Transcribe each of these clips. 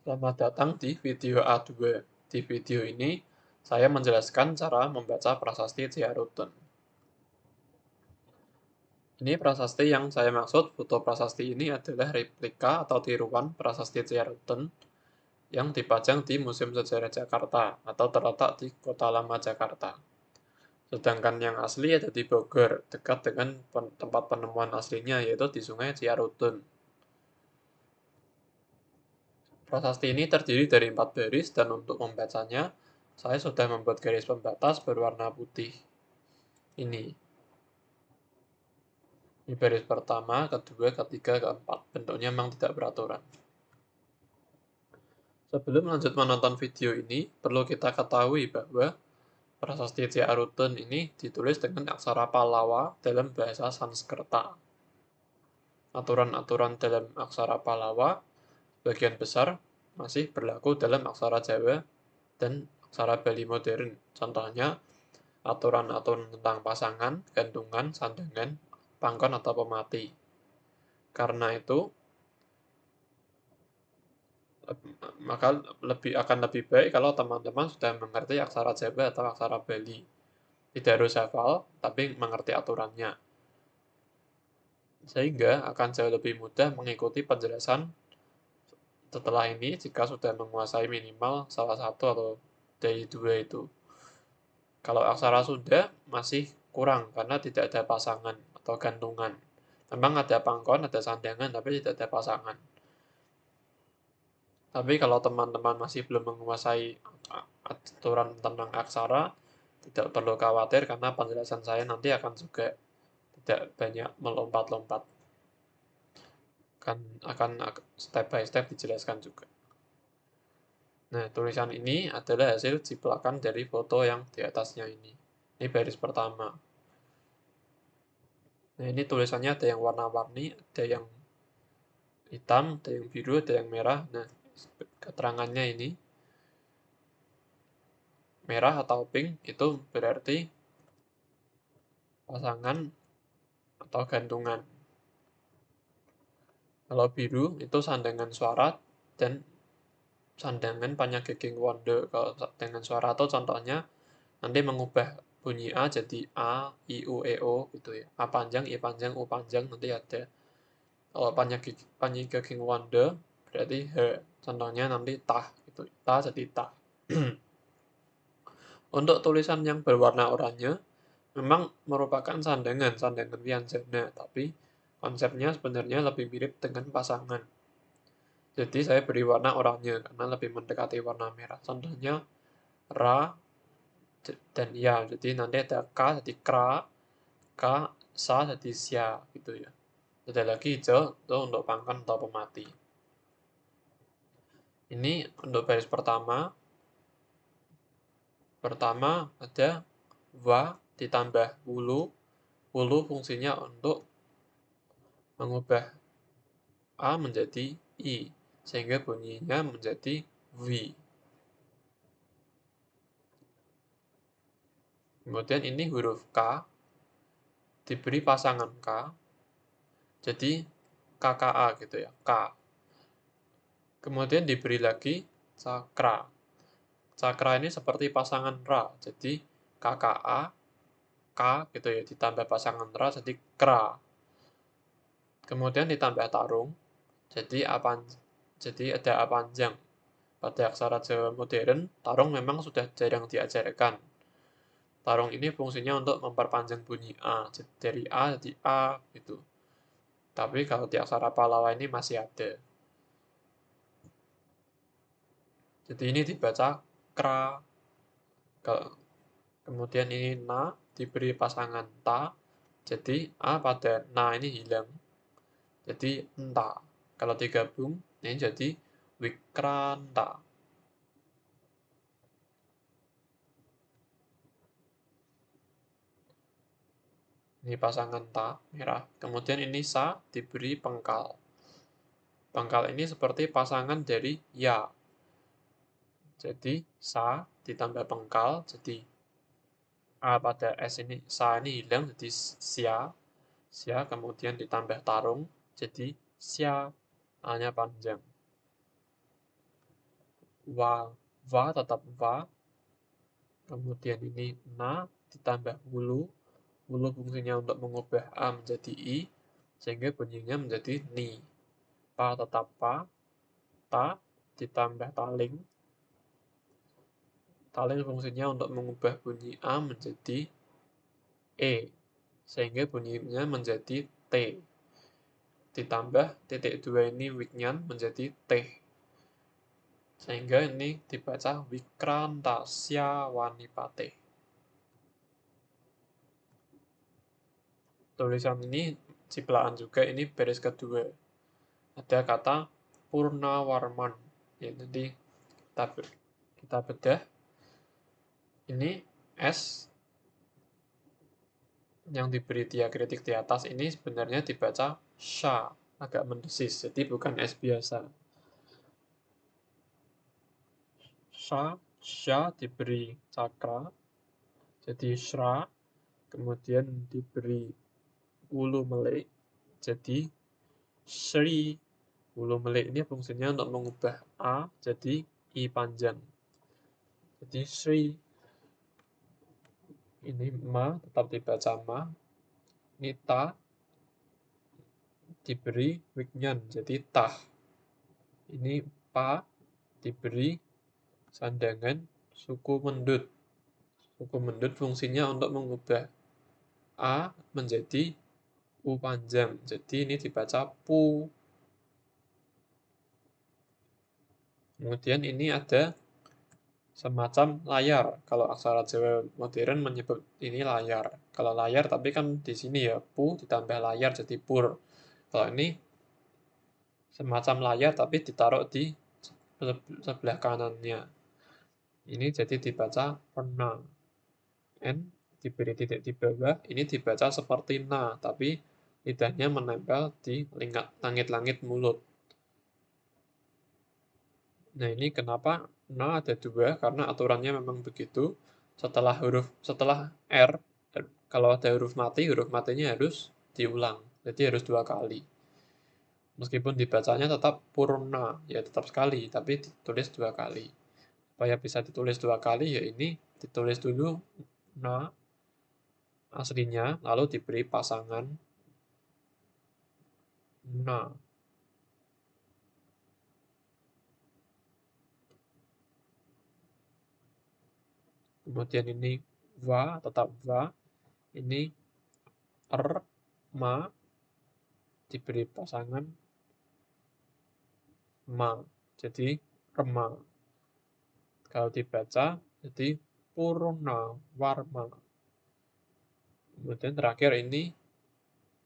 Selamat datang di video A2. Di video ini, saya menjelaskan cara membaca prasasti Ciarutun. Ini prasasti yang saya maksud, foto prasasti ini adalah replika atau tiruan prasasti Ciarutun yang dipajang di Museum Sejarah Jakarta atau terletak di Kota Lama Jakarta. Sedangkan yang asli ada di Bogor, dekat dengan tempat penemuan aslinya, yaitu di Sungai Ciarutun. Prasasti ini terdiri dari 4 baris dan untuk membacanya, saya sudah membuat garis pembatas berwarna putih. Ini baris pertama, kedua, ketiga, keempat. Bentuknya memang tidak beraturan. Sebelum lanjut menonton video ini, perlu kita ketahui bahwa prasasti Ciarutun ini ditulis dengan aksara Pallawa dalam bahasa Sanskerta. Aturan-aturan dalam aksara Pallawa bagian besar masih berlaku dalam aksara Jawa dan aksara Bali modern. Contohnya, aturan-aturan tentang pasangan, gantungan, sandangan, pangkon atau pemati. Karena itu, maka akan lebih baik kalau teman-teman sudah mengerti aksara Jawa atau aksara Bali. Tidak harus hafal, tapi mengerti aturannya. Sehingga akan jauh lebih mudah mengikuti penjelasan setelah ini jika sudah menguasai minimal salah satu atau dari dua itu. Kalau aksara Sunda masih kurang karena tidak ada pasangan atau gantungan. Memang ada pangkon, ada sandangan, tapi tidak ada pasangan. Tapi kalau teman-teman masih belum menguasai aturan tentang aksara, tidak perlu khawatir karena penjelasan saya nanti akan juga tidak banyak melompat-lompat. Akan step by step dijelaskan juga. Nah, tulisan ini adalah hasil ciplakan dari foto yang di atasnya ini. Ini baris pertama. Nah, ini tulisannya ada yang warna-warni, ada yang hitam, ada yang biru, ada yang merah. Nah, keterangannya ini merah atau pink itu berarti pasangan atau gantungan. Kalau biru itu sandangan suara dan sandangan panyaging wanda. Kalau dengan suara itu contohnya nanti mengubah bunyi A jadi A, I, U, E, O gitu ya. A panjang, I panjang, U panjang nanti ada. Kalau panyaging wanda berarti H. Contohnya nanti tah gitu. Ta jadi tah. Untuk tulisan yang berwarna oranye memang merupakan sandangan wianjana, tapi konsepnya sebenarnya lebih mirip dengan pasangan. Jadi saya beri warna oranye karena lebih mendekati warna merah. Contohnya ra dan ya. Jadi nanti ada k jadi kra, k, sa jadi sia gitu ya. Ada lagi hijau itu untuk pangkon atau pemati. Ini untuk baris pertama. Pertama ada wa ditambah wulu. Wulu fungsinya untuk mengubah A menjadi I, sehingga bunyinya menjadi wi. Kemudian ini huruf K, diberi pasangan K, jadi KKA gitu ya, K. Kemudian diberi lagi cakra. Cakra ini seperti pasangan Ra, jadi KKA, K gitu ya, ditambah pasangan Ra, jadi Kra. Kemudian ditambah tarung, jadi ada A panjang. Pada aksara Jawa modern, tarung memang sudah jarang diajarkan. Tarung ini fungsinya untuk memperpanjang bunyi A, dari A jadi A gitu. Tapi kalau di aksara Pallawa ini masih ada. Jadi ini dibaca kra. Kemudian ini na diberi pasangan ta. Jadi A pada na ini hilang. Jadi enta. Kalau digabung ini jadi wikranta. Ini pasangan ta merah. Kemudian ini sa diberi pengkal. Pengkal ini seperti pasangan dari ya. Jadi sa ditambah pengkal jadi A pada S ini sa ini hilang jadi sia. Sia kemudian ditambah tarung jadi sia. A-nya panjang. wa tetap wa, kemudian ini na ditambah wulu, wulu fungsinya untuk mengubah a menjadi i, sehingga bunyinya menjadi ni. Pa tetap pa, ta ditambah taling, taling fungsinya untuk mengubah bunyi a menjadi e, sehingga bunyinya menjadi t. Ditambah titik dua ini wiknyan menjadi t. Sehingga ini dibaca Wikrantasya Wanipate. Tulisan ini ciplaan juga, ini baris kedua. Ada kata Purnawarman. Ya, nanti kita bedah. Ini S yang diberi diakritik di atas ini sebenarnya dibaca sha, agak mendesis, jadi bukan S biasa. Sha diberi cakra, jadi shra, kemudian diberi ulu melik, jadi shri. Ulu melik ini fungsinya untuk mengubah a jadi i panjang, jadi shri. Ini ma tetap dibaca ma. Ini ta diberi wiknyan jadi tah. Ini pa diberi sandangan suku mendut. Suku mendut fungsinya untuk mengubah a menjadi u panjang, jadi ini dibaca pu. Kemudian ini ada semacam layar. Kalau aksara Jawa modern menyebut ini layar. Kalau layar, tapi kan di sini ya pu ditambah layar jadi pur. Kalau ini semacam layar tapi ditaruh di sebelah kanannya. Ini jadi dibaca pernah. N diberi titik di bawah, ini dibaca seperti na, tapi lidahnya menempel di langit-langit mulut. Nah, ini kenapa na ada dua, karena aturannya memang begitu. Setelah R, kalau ada huruf matinya harus diulang. Jadi harus 2 kali. Meskipun dibacanya tetap purna, ya tetap sekali, tapi ditulis 2 kali. Supaya bisa ditulis 2 kali, ya ini ditulis dulu na aslinya, lalu diberi pasangan na. Kemudian ini wa, tetap wa. Ini ma, diberi pasangan ma. Jadi rema. Kalau dibaca, jadi purna warma. Kemudian terakhir ini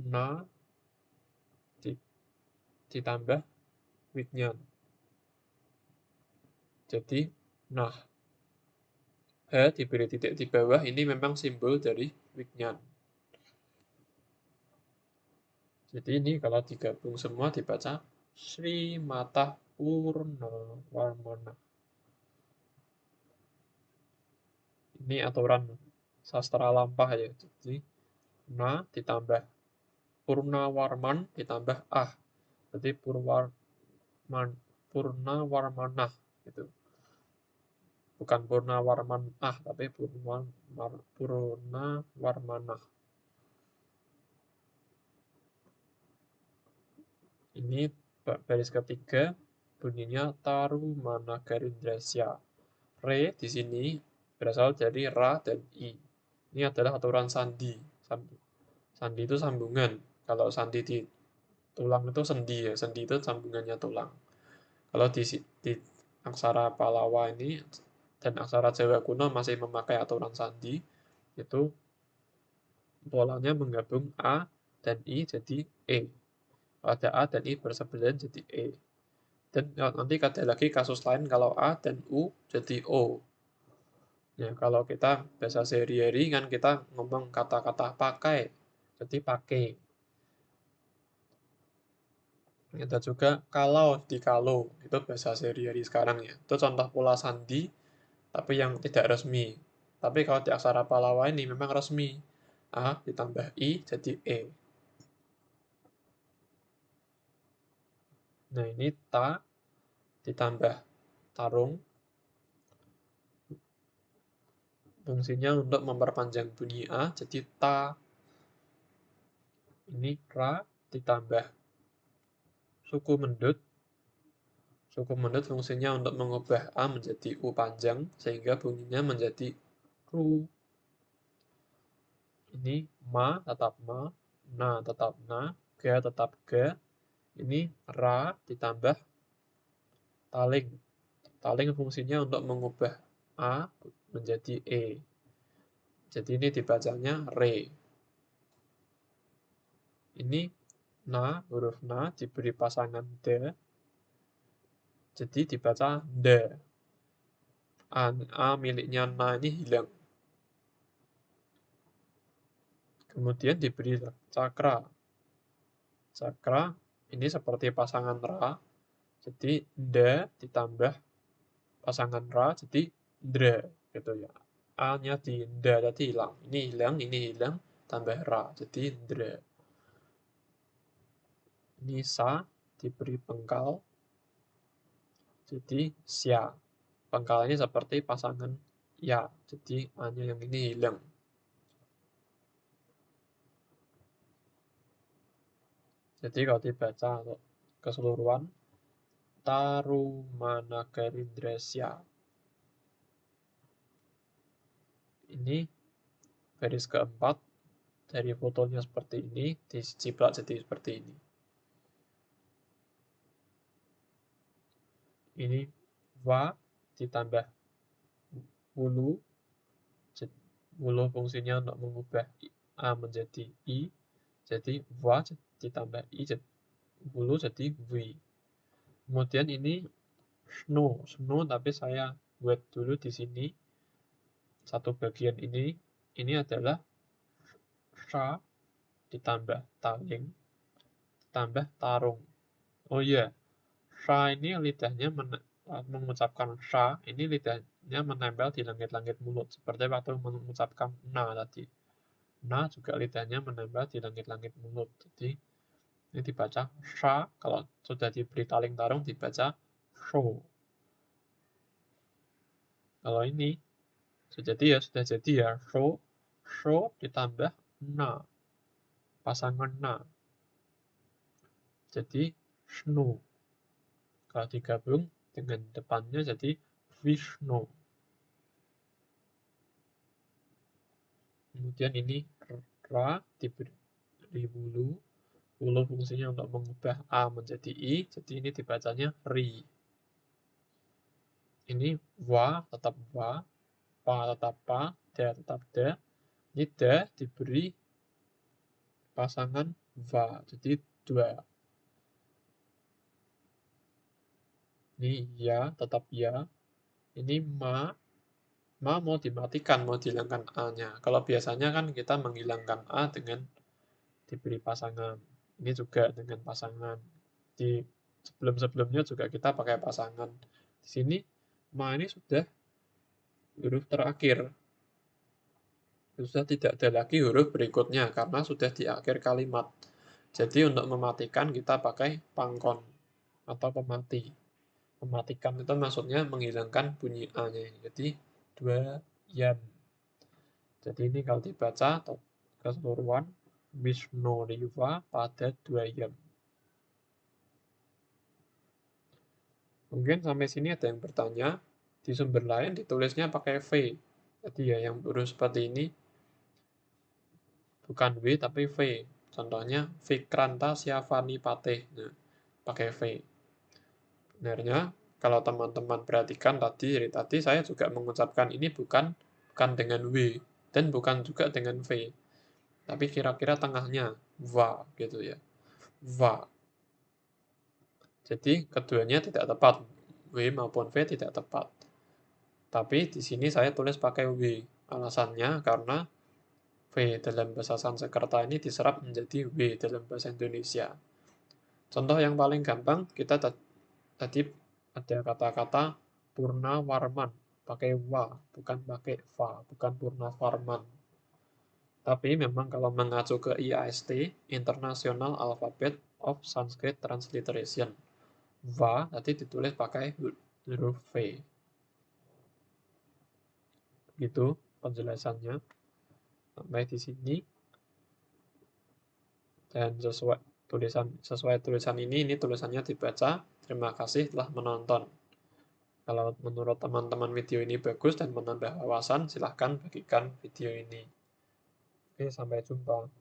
na ditambah wiknyan. Jadi nah. H diberi titik di bawah, ini memang simbol dari wiknyan. Jadi ini kalau digabung semua dibaca Sri Mata Purna Warmana. Ini aturan sastra lampah ya. Jadi na ditambah Purna Warman ditambah ah. Jadi Purna Warmanah gitu. Bukan Purna Warman ah, tapi Purna Warmanah. Ini baris ketiga bunyinya Tarumana Garindrasya. Re di sini berasal dari ra dan i. Ini adalah aturan sandi. Sandi itu sambungan. Kalau sandi di tulang itu sendi ya. Sendi itu sambungannya tulang. Kalau di aksara Palawa ini dan aksara Jawa kuno masih memakai aturan sandi, itu polanya menggabung a dan i jadi e. Ada a dan i bersebelahan jadi e. Dan nanti ada lagi kasus lain kalau a dan u jadi o. Ya, kalau kita bahasa sehari-hari kan kita ngomong kata-kata pakai, jadi pakai. Ada juga kalau di kalau, itu bahasa sehari-hari sekarang ya. Itu contoh pola sandi, tapi yang tidak resmi. Tapi kalau di aksara Palawa ini memang resmi. A ditambah I jadi E. Nah, ini ta ditambah tarung, fungsinya untuk memperpanjang bunyi A, jadi ta. Ini ra ditambah suku mendut. Suku mendut fungsinya untuk mengubah A menjadi U panjang, sehingga bunyinya menjadi ru. Ini ma tetap ma, na tetap na, ga tetap ga. Ini ra ditambah taling. Taling fungsinya untuk mengubah A menjadi E. Jadi ini dibacanya re. Ini na, huruf na diberi pasangan de. Jadi dibaca de. A miliknya na ini hilang. Kemudian diberi cakra. Cakra ini seperti pasangan ra. Jadi da ditambah pasangan ra jadi dra gitu ya. A-nya di da tadi hilang. Ini hilang, tambah ra jadi dra. Ini sa diberi pengkal jadi sia. Pengkalnya seperti pasangan ya. Jadi A-nya yang ini hilang. Jadi kalau dibaca untuk keseluruhan Tarumanagarindresya. Ini baris keempat dari fotonya seperti ini, diciplak jadi seperti ini. Ini wa ditambah wulu. Wulu fungsinya untuk mengubah A menjadi I. Jadi wa ditambah I, wulu jadi wi. Kemudian ini snow tapi saya buat dulu di sini. Satu bagian ini adalah sha ditambah taling ditambah tarung. Oh iya, sha ini lidahnya mengucapkan sha, ini lidahnya menempel di langit-langit mulut seperti waktu mengucapkan na tadi. Na juga lidahnya menempel di langit-langit mulut. Jadi ini dibaca sha, kalau sudah diberi taling tarung dibaca sho. Kalau ini sudah jadi ya sho ditambah na, pasangan na. Jadi snow. Kalau digabung dengan depannya jadi Vishnu. Kemudian ini ra diberi wulu. Wulu fungsinya untuk mengubah A menjadi I. Jadi ini dibacanya ri. Ini wa tetap wa, pa tetap pa, da tetap da. Ini da diberi pasangan va. Jadi dua. Ini ya tetap ya. Ini ma mau dimatikan, mau dihilangkan A-nya. Kalau biasanya kan kita menghilangkan A dengan diberi pasangan. Ini juga dengan pasangan. Di sebelum-sebelumnya juga kita pakai pasangan. Di sini ma ini sudah huruf terakhir. Sudah tidak ada lagi huruf berikutnya karena sudah di akhir kalimat. Jadi untuk mematikan kita pakai pangkon atau pemati. Mematikan itu maksudnya menghilangkan bunyi A-nya. Jadi dua yan. Jadi ini kalau dibaca keseluruhan Wisnu Riva pada 2 yan. Mungkin sampai sini ada yang bertanya, di sumber lain ditulisnya pakai V. Jadi ya yang huruf seperti ini bukan W tapi V. Contohnya Vikranta Syafani Pateh. Nah, pakai V. Sebenarnya kalau teman-teman perhatikan tadi saya juga mengucapkan ini bukan dengan W dan bukan juga dengan V. Tapi kira-kira tengahnya va gitu ya. Va. Jadi keduanya tidak tepat. W maupun V tidak tepat. Tapi di sini saya tulis pakai W. Alasannya karena V dalam bahasa Sanskerta ini diserap menjadi W dalam bahasa Indonesia. Contoh yang paling gampang, kita tadi ada kata-kata Purna Warman. Pakai wa, bukan pakai va, bukan Purna Warman. Tapi memang kalau mengacu ke IAST, International Alphabet of Sanskrit Transliteration, va tadi ditulis pakai huruf V. Gitu. penjelasannya sampai di sini. Dan sesuai tulisan ini tulisannya dibaca. Terima kasih telah menonton. Kalau menurut teman-teman video ini bagus dan menambah wawasan, silahkan bagikan video ini. Oke, sampai jumpa.